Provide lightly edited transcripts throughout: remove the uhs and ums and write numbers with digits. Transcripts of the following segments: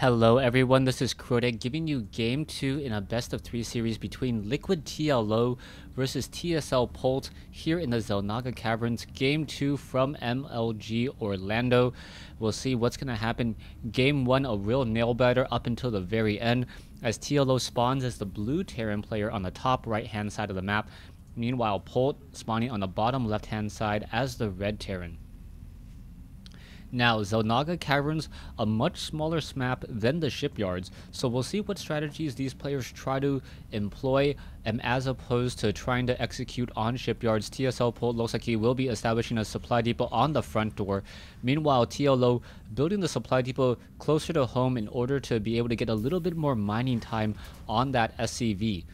Hello everyone, this is Krotek giving you Game 2 in a best of 3 series between LiquidTLO versus TSLPolt here in the Xel'Naga Caverns. Game 2 from MLG Orlando. We'll see what's going to happen. Game 1, a real nail-biter up until the very end, as TLO spawns as the blue Terran player on the top right-hand side of the map. Meanwhile, Polt spawning on the bottom left-hand side as the red Terran. Now, Xel'Naga Caverns, a much smaller map than the shipyards, so we'll see what strategies these players try to employ, as opposed to trying to execute on shipyards. TSLPolt looks like he will be establishing a supply depot on the front door. Meanwhile, TLO building the supply depot closer to home in order to be able to get a little bit more mining time on that SCV.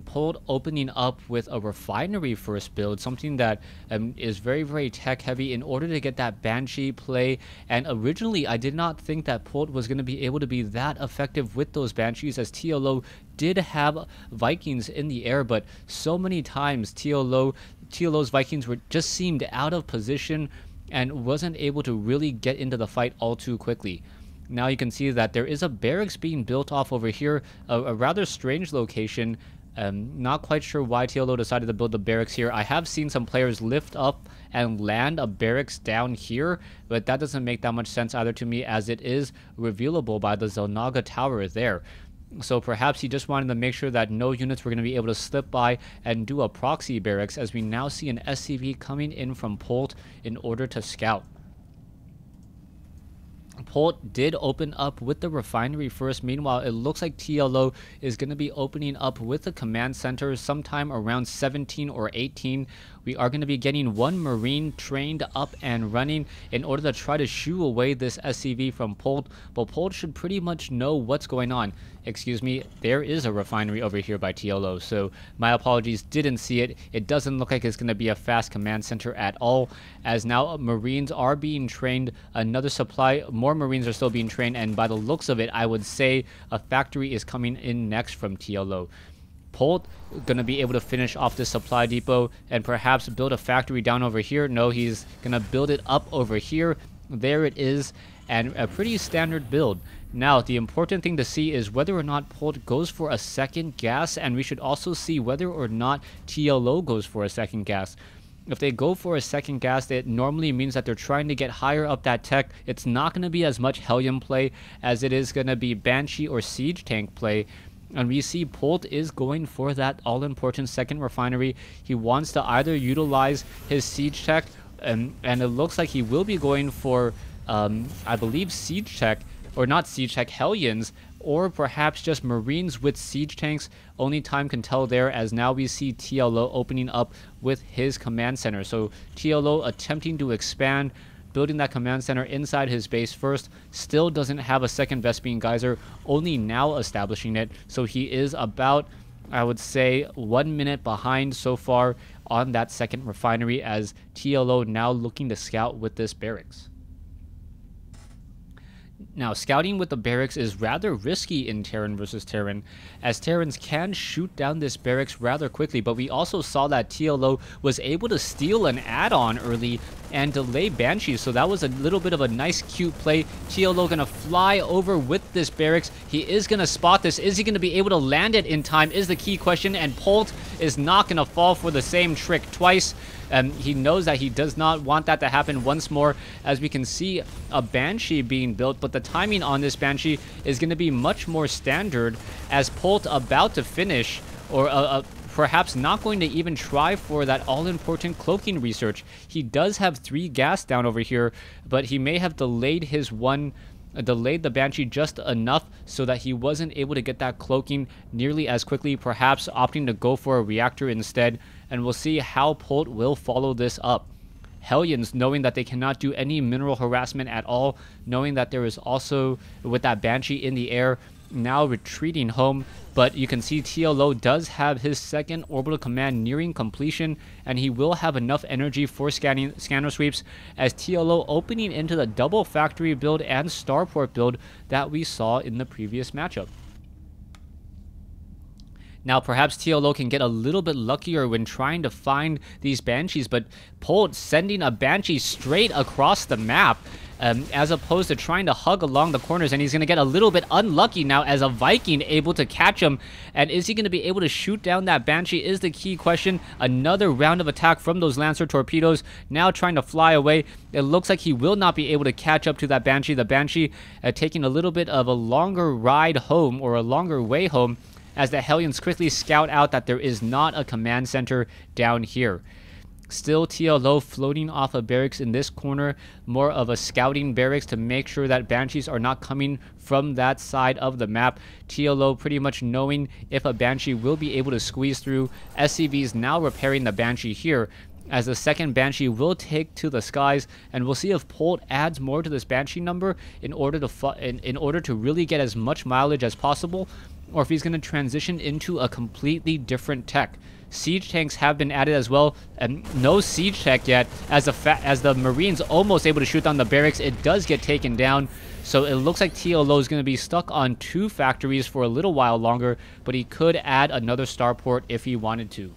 Polt opening up with a refinery first build, something that is very tech heavy in order to get that Banshee play. And originally I did not think that Polt was going to be able to be that effective with those Banshees, as TLO did have Vikings in the air, but so many times TLO's Vikings just seemed out of position and wasn't able to really get into the fight all too quickly. Now you can see that there is a barracks being built off over here, a rather strange location. Not quite sure why TLO decided to build the barracks here. I have seen some players lift up and land a barracks down here, but that doesn't make that much sense either to me, as it is revealable by the Xel'Naga tower there. So perhaps he just wanted to make sure that no units were going to be able to slip by and do a proxy barracks, as we now see an SCV coming in from Polt in order to scout. Polt did open up with the refinery first. Meanwhile, it looks like TLO is going to be opening up with the command center sometime around 17 or 18. We are going to be getting one Marine trained up and running in order to try to shoo away this SCV from Polt. But Polt should pretty much know what's going on. Excuse me, there is a refinery over here by TLO, so my apologies, didn't see it. It doesn't look like it's going to be a fast command center at all, as now Marines are being trained. Another supply, more Marines are still being trained, and by the looks of it, I would say a factory is coming in next from TLO. Polt going to be able to finish off this supply depot and perhaps build a factory down over here. No, he's going to build it up over here. There it is, and a pretty standard build. Now, the important thing to see is whether or not Polt goes for a second gas, and we should also see whether or not TLO goes for a second gas. If they go for a second gas, it normally means that they're trying to get higher up that tech. It's not going to be as much Hellion play as it is going to be Banshee or Siege Tank play. And we see Polt is going for that all-important second refinery. He wants to either utilize his Siege Tech, and it looks like he will be going for, I believe, Siege Tech, or not Siege Tech, Hellions, or perhaps just Marines with Siege Tanks. Only time can tell there, as now we see TLO opening up with his command center. So TLO attempting to expand, building that command center inside his base first. Still doesn't have a second Vespene Geyser, only now establishing it. So he is about, I would say, 1 minute behind so far on that second refinery, as TLO now looking to scout with this barracks. Now, scouting with the barracks is rather risky in Terran versus Terran, as Terrans can shoot down this barracks rather quickly, but we also saw that TLO was able to steal an add-on early and delay Banshees, so that was a little bit of a nice, cute play. TLO gonna fly over with this barracks. He is gonna spot this. Is he gonna be able to land it in time is the key question, and Polt is not gonna fall for the same trick twice. He knows that he does not want that to happen once more, as we can see a Banshee being built, but the timing on this Banshee is going to be much more standard, as Polt about to finish, or perhaps not going to even try for that all-important cloaking research. He does have 3 gas down over here, but he may have delayed the Banshee just enough so that he wasn't able to get that cloaking nearly as quickly, perhaps opting to go for a reactor instead, and we'll see how Polt will follow this up. Hellions, knowing that they cannot do any mineral harassment at all, knowing that there is also, with that Banshee in the air, now retreating home, but you can see TLO does have his second orbital command nearing completion, and he will have enough energy for scanner sweeps, as TLO opening into the double factory build and starport build that we saw in the previous matchup. Now, perhaps TLO can get a little bit luckier when trying to find these Banshees, but Polt sending a Banshee straight across the map. as opposed to trying to hug along the corners, and he's going to get a little bit unlucky now as a Viking able to catch him. And is he going to be able to shoot down that Banshee is the key question. Another round of attack from those Lancer torpedoes, now trying to fly away. It looks like he will not be able to catch up to that Banshee. The Banshee taking a little bit of a longer ride home, or a longer way home, as the Hellions quickly scout out that there is not a command center down here. Still TLO floating off a barracks in this corner, more of a scouting barracks to make sure that Banshees are not coming from that side of the map. TLO pretty much knowing if a Banshee will be able to squeeze through. SCVs now repairing the Banshee here, as the second Banshee will take to the skies, and we'll see if Polt adds more to this Banshee number in order to really get as much mileage as possible, or if he's going to transition into a completely different tech. Siege tanks have been added as well, and no siege tech yet, as the Marines almost able to shoot down the barracks. It does get taken down, so it looks like TLO is going to be stuck on 2 factories for a little while longer, but he could add another starport if he wanted to.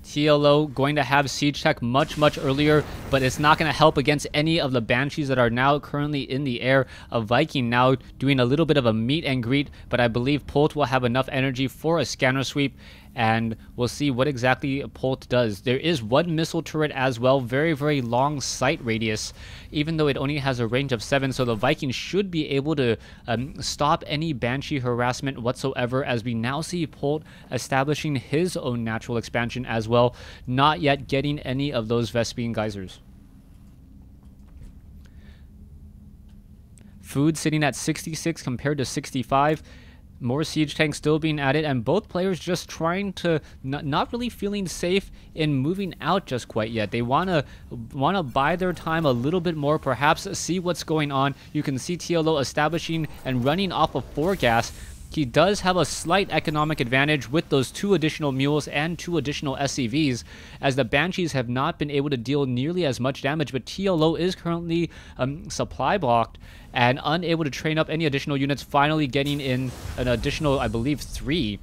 TLO going to have siege tech much earlier, but it's not going to help against any of the Banshees that are now currently in the air. A Viking now doing a little bit of a meet and greet, but I believe Polt will have enough energy for a scanner sweep, and we'll see what exactly Polt does. There is one missile turret as well, very long sight radius, even though it only has a range of 7, so the Vikings should be able to stop any Banshee harassment whatsoever, as we now see Polt establishing his own natural expansion as well, not yet getting any of those Vespene geysers. Food sitting at 66 compared to 65. More siege tanks still being added, and both players just trying to not really feeling safe in moving out just quite yet. They wanna buy their time a little bit more, perhaps see what's going on. You can see TLO establishing and running off of 4 gas. He does have a slight economic advantage with those 2 additional mules and 2 additional SCVs, as the Banshees have not been able to deal nearly as much damage, but TLO is currently supply blocked and unable to train up any additional units, finally getting in an additional, I believe, 3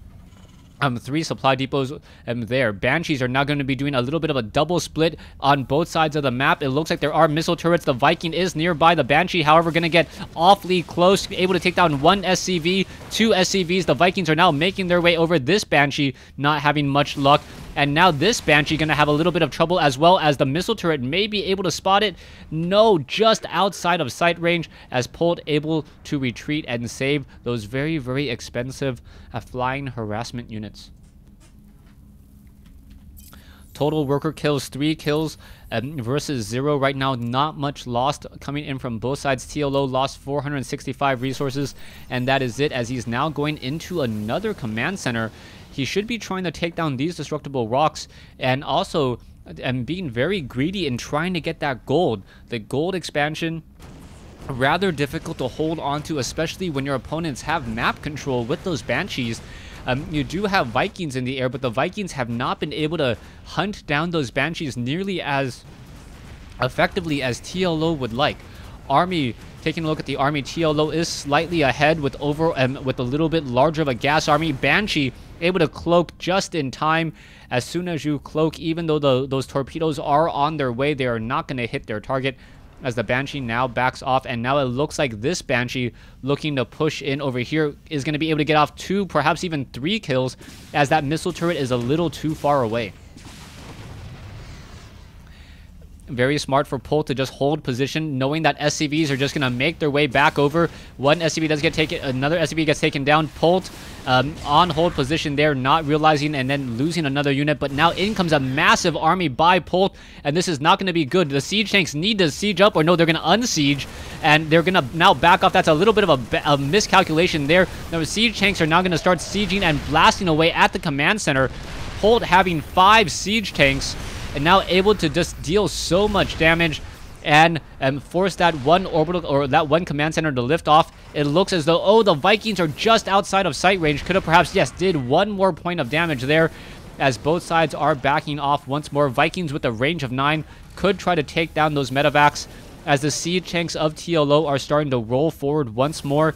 supply depots there. Banshees are now going to be doing a little bit of a double split on both sides of the map. It looks like there are missile turrets. The Viking is nearby. The Banshee, however, going to get awfully close, able to take down 1 SCV, 2 SCVs. The Vikings are now making their way over this Banshee, not having much luck. And now this Banshee going to have a little bit of trouble, as well as the missile turret may be able to spot it. No, just outside of sight range, as Polt able to retreat and save those very expensive flying harassment units. Total worker kills, 3 kills versus 0 right now. Not much lost coming in from both sides. TLO lost 465 resources, and that is it, as he's now going into another command center. He should be trying to take down these destructible rocks, and also being very greedy in trying to get that gold. The gold expansion, rather difficult to hold on to, especially when your opponents have map control with those Banshees. You do have Vikings in the air, but the Vikings have not been able to hunt down those Banshees nearly as effectively as TLO would like. Army, taking a look at the army, TLO is slightly ahead with a little bit larger of a gas army. Banshee able to cloak just in time. As soon as you cloak, even though those torpedoes are on their way, they are not going to hit their target, as the Banshee now backs off. And now it looks like this Banshee looking to push in over here is going to be able to get off 2, perhaps even 3 kills, as that missile turret is a little too far away. Very smart for Polt to just hold position, knowing that SCVs are just going to make their way back over. One SCV does get taken, another SCV gets taken down. Polt on hold position there, not realizing, and then losing another unit. But now in comes a massive army by Polt, and this is not going to be good. The siege tanks need to siege up, or no, they're going to unsiege, and they're going to now back off. That's a little bit of a miscalculation there. Now the siege tanks are now going to start sieging and blasting away at the command center. Polt having 5 siege tanks, and now able to just deal so much damage and force that one orbital, or that one command center, to lift off. It looks as though, oh, the Vikings are just outside of sight range. Could have perhaps, yes, did 1 more point of damage there, as both sides are backing off once more. Vikings with a range of 9 could try to take down those medevacs, as the siege tanks of TLO are starting to roll forward once more.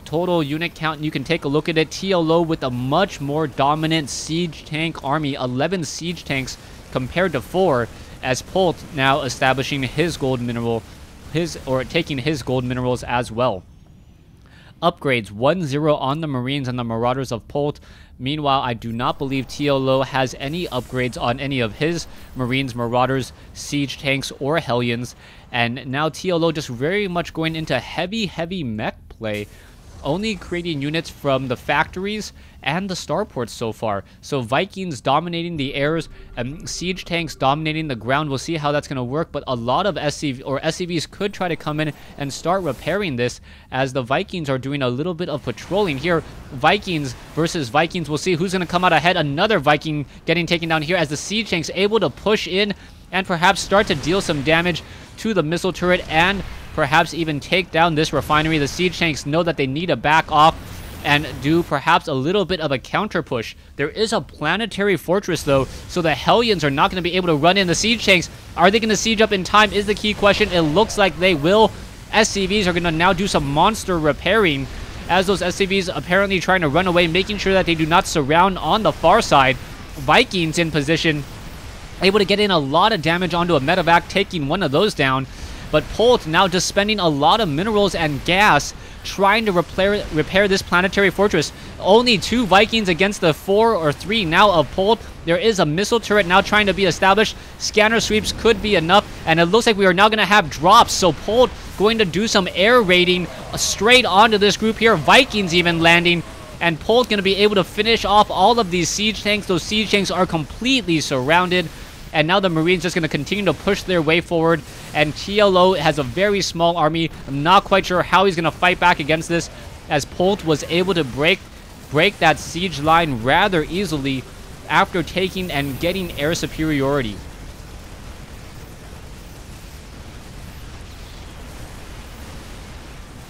Total unit count, you can take a look at it. TLO with a much more dominant siege tank army, 11 siege tanks compared to 4, as Polt now establishing his gold mineral, taking his gold minerals as well. Upgrades 1-0 on the Marines and the Marauders of Polt. Meanwhile, I do not believe TLO has any upgrades on any of his Marines, Marauders, Siege Tanks, or Hellions. And now TLO just very much going into heavy mech play, only creating units from the factories and the starports so far. So Vikings dominating the airs, Siege Tanks dominating the ground. We'll see how that's going to work, but a lot of SCVs could try to come in and start repairing this, as the Vikings are doing a little bit of patrolling here. Vikings versus Vikings. We'll see who's going to come out ahead. Another Viking getting taken down here, as the Siege Tanks able to push in and perhaps start to deal some damage to the missile turret and perhaps even take down this refinery. The Siege Tanks know that they need to back off and do perhaps a little bit of a counter push. There is a planetary fortress though, so the Hellions are not going to be able to run in. The Siege Tanks, are they going to siege up in time is the key question. It looks like they will. SCVs are going to now do some monster repairing, as those SCVs apparently trying to run away, making sure that they do not surround on the far side. Vikings in position, able to get in a lot of damage onto a medevac, taking one of those down. But Polt now just spending a lot of minerals and gas trying to repair this planetary fortress. Only 2 Vikings against the 4 or 3 now of Polt. There is a missile turret now trying to be established. Scanner sweeps could be enough, and it looks like we are now going to have drops. So Polt going to do some air raiding straight onto this group here. Vikings even landing, and Polt going to be able to finish off all of these Siege Tanks. Those Siege Tanks are completely surrounded. And now the Marines just going to continue to push their way forward. And TLO has a very small army. I'm not quite sure how he's going to fight back against this, as Polt was able to break that siege line rather easily after taking and getting air superiority.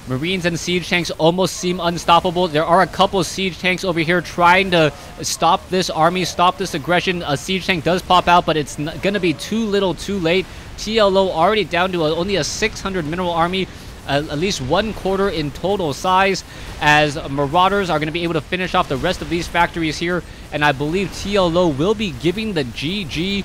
Marines and Siege Tanks almost seem unstoppable. There are a couple Siege Tanks over here trying to stop this army, stop this aggression. A Siege Tank does pop out, but it's going to be too little too late. TLO already down to only a 600 mineral army, at least 1/4 in total size, as Marauders are going to be able to finish off the rest of these factories here. And I believe TLO will be giving the GG.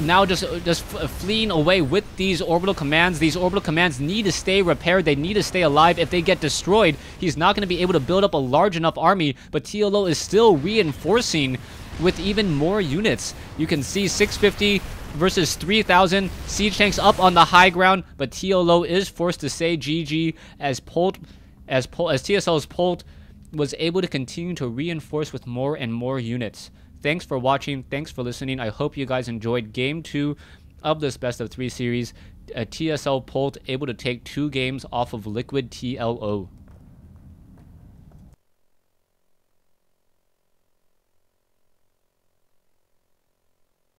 Now just fleeing away with these orbital commands. These orbital commands need to stay repaired. They need to stay alive. If they get destroyed, he's not going to be able to build up a large enough army. But TLO is still reinforcing with even more units. You can see 650 versus 3,000. Siege Tanks up on the high ground, but TLO is forced to say GG, as TSL's Polt was able to continue to reinforce with more and more units. Thanks for watching. Thanks for listening. I hope you guys enjoyed Game 2 of this Best of 3 series. TSLPolt able to take 2 games off of LiquidTLO.